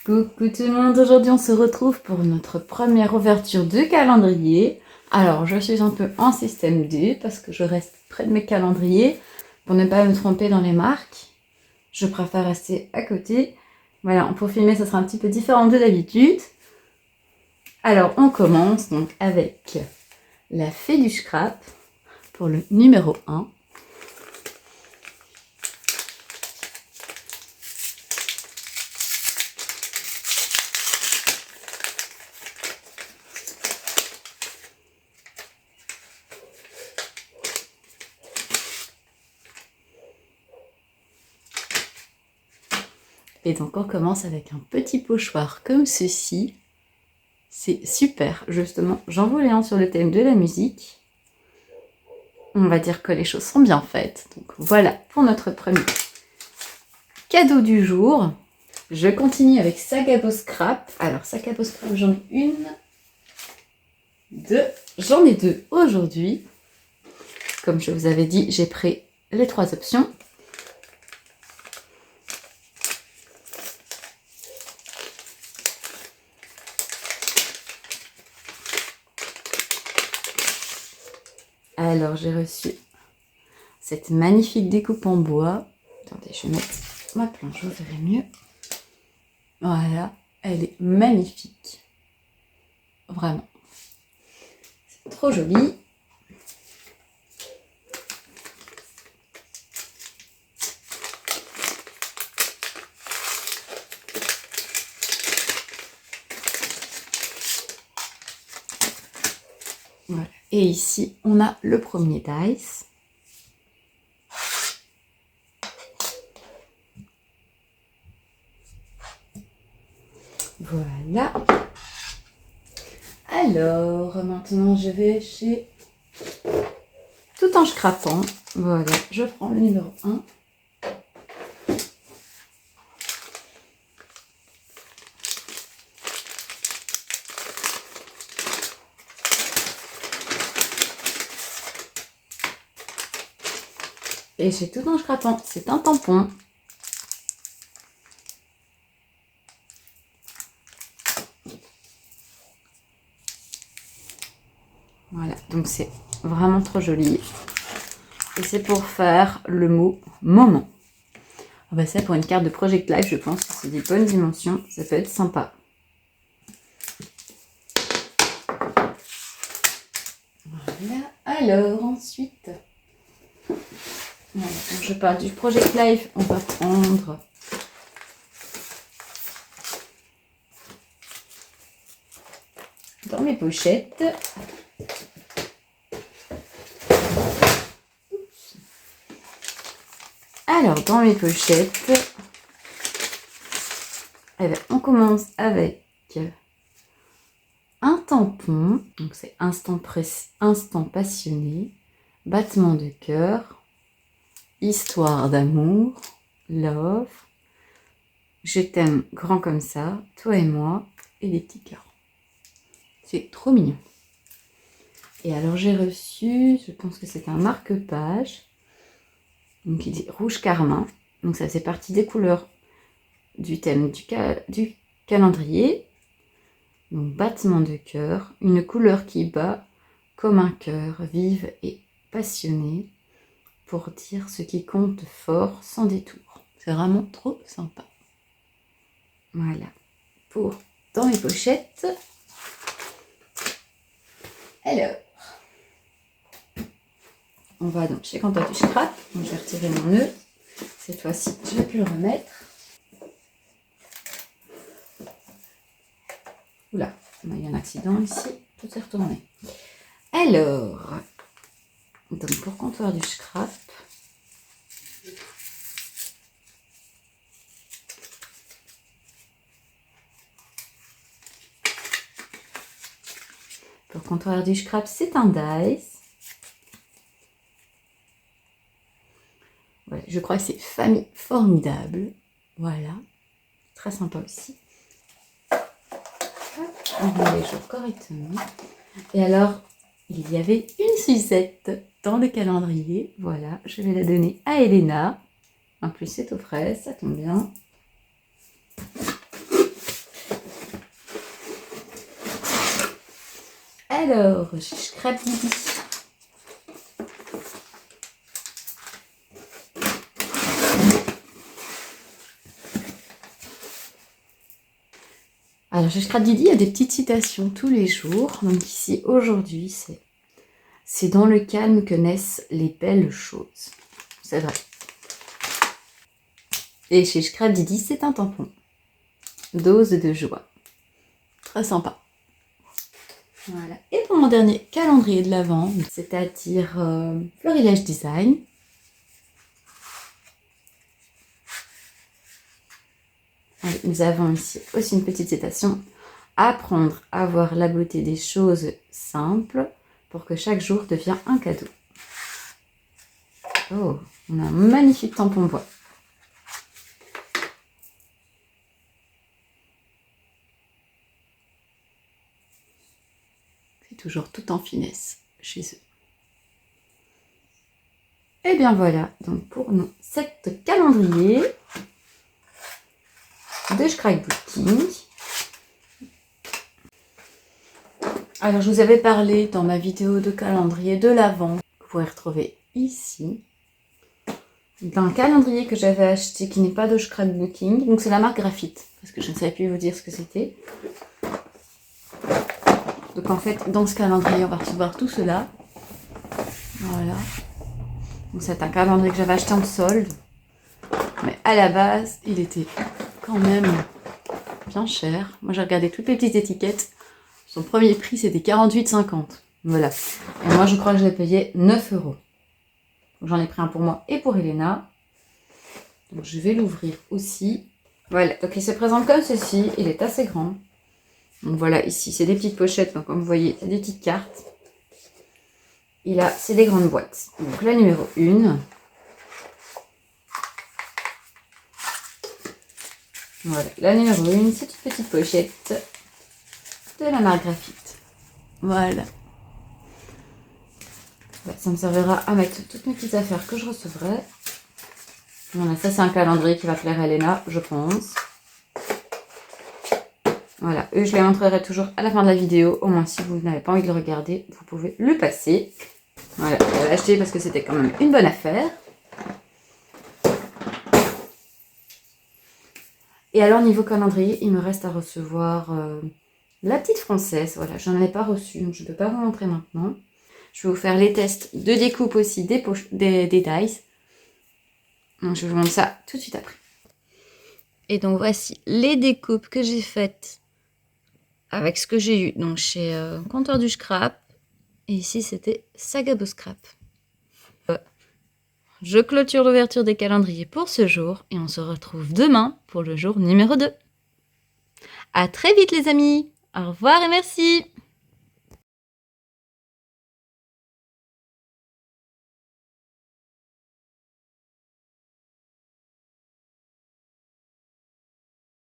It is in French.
Coucou tout le monde, aujourd'hui on se retrouve pour notre première ouverture de calendrier. Alors je suis un peu en système 2 parce que je reste près de mes calendriers pour ne pas me tromper dans les marques. Je préfère rester à côté. Voilà, pour filmer ça sera un petit peu différent de d'habitude. Alors on commence donc avec la fée du scrap pour le numéro 1. Et donc on commence avec un petit pochoir comme ceci. C'est super, justement, j'en voulais un sur le thème de la musique. On va dire que les choses sont bien faites. Donc voilà pour notre premier cadeau du jour. Je continue avec sac à peau scrap. Alors sac à peau scrap, j'en ai une, deux, j'en ai deux aujourd'hui. Comme je vous avais dit, j'ai pris les 3 options. Alors, j'ai reçu cette magnifique découpe en bois. Attendez, je vais mettre ma planche, vous verrez mieux. Voilà, elle est magnifique. Vraiment. C'est trop joli. Voilà. Et ici, on a le premier dice. Voilà. Alors, maintenant, je vais chez Tout en scrapant. Voilà, je prends le numéro 1. Et chez Tout en scrapant, c'est un tampon. Voilà, donc c'est vraiment trop joli. Et c'est pour faire le mot moment. Ah bah ça, pour une carte de Project Life, je pense que c'est des bonnes dimensions. Ça peut être sympa. Voilà. Alors, ensuite, voilà, quand je parle du Project Life, on va prendre dans mes pochettes. Alors, dans mes pochettes, eh bien, on commence avec un tampon. Donc, c'est instant passionné, battement de cœur, histoire d'amour, love, je t'aime grand comme ça, toi et moi, et des petits cœurs. C'est trop mignon. Et alors, j'ai reçu, je pense que c'est un marque-page. Donc il dit rouge carmin, donc ça fait partie des couleurs du thème du calendrier. Donc battement de cœur, une couleur qui bat comme un cœur, vive et passionnée, pour dire ce qui compte fort sans détour. C'est vraiment trop sympa. Voilà, pour dans les pochettes. Alors, on va donc chez Quentin du Scrap. Donc, je vais retirer mon nœud. Cette fois-ci, je vais plus le remettre. Oula, il y a un accident ici. Tout s'est retourné. Alors, donc pour Comptoir du Scrap, c'est un dice. Voilà, je crois que c'est Famille Formidable. Voilà, très sympa aussi. On met les jours correctement. Et alors, il y avait une sucette dans le calendrier. Voilà, je vais la donner à Elena. En plus, c'est aux fraises, ça tombe bien. Alors, je scrape Didi. Alors, chez Scrap Didi, il y a des petites citations tous les jours. Donc ici, aujourd'hui, c'est dans le calme que naissent les belles choses. C'est vrai. Et chez Scrap Didi, c'est un tampon. Dose de joie. Très sympa. Voilà. Et pour mon dernier calendrier de l'Avent, c'est-à-dire Florilège Design. Nous avons ici aussi une petite citation. Apprendre à voir la beauté des choses simples pour que chaque jour devienne un cadeau. Oh, on a un magnifique tampon bois. C'est toujours tout en finesse chez eux. Et bien voilà, donc pour nous, cette calendrier de scrapbooking. Alors, je vous avais parlé dans ma vidéo de calendrier de l'Avent, que vous pouvez retrouver ici, d'un calendrier que j'avais acheté qui n'est pas de scrapbooking. Donc, c'est la marque Graphite, parce que je ne savais plus vous dire ce que c'était. Donc, en fait, dans ce calendrier, on va recevoir tout cela. Voilà. Donc, c'est un calendrier que j'avais acheté en solde. Mais à la base, il était quand même bien cher. Moi, j'ai regardé toutes les petites étiquettes. Son premier prix, c'était 48,50. Voilà. Et moi, je crois que je l'ai payé 9 €. J'en ai pris un pour moi et pour Elena. Donc, je vais l'ouvrir aussi. Voilà. Donc, il se présente comme ceci. Il est assez grand. Donc, voilà. Ici, c'est des petites pochettes. Donc, comme vous voyez, c'est des petites cartes. Et là, c'est des grandes boîtes. Donc, la numéro 1. Voilà. La numéro 1, c'est une petite pochette de la marque Graphite. Voilà. Ça me servira à mettre toutes mes petites affaires que je recevrai. Voilà, ça c'est un calendrier qui va plaire à Elena, je pense. Voilà, eux je les montrerai toujours à la fin de la vidéo. Au moins si vous n'avez pas envie de le regarder, vous pouvez le passer. Voilà, je l'ai acheté parce que c'était quand même une bonne affaire. Et alors niveau calendrier, il me reste à recevoir la petite française. Voilà, je n'en ai pas reçu, donc je ne peux pas vous montrer maintenant. Je vais vous faire les tests de découpe aussi des dies. Donc je vous montre ça tout de suite après. Et donc voici les découpes que j'ai faites avec ce que j'ai eu donc chez Comptoir du Scrap. Et ici c'était Sagabo Scrap. Je clôture l'ouverture des calendriers pour ce jour et on se retrouve demain pour le jour numéro 2. À très vite les amis. Au revoir et merci.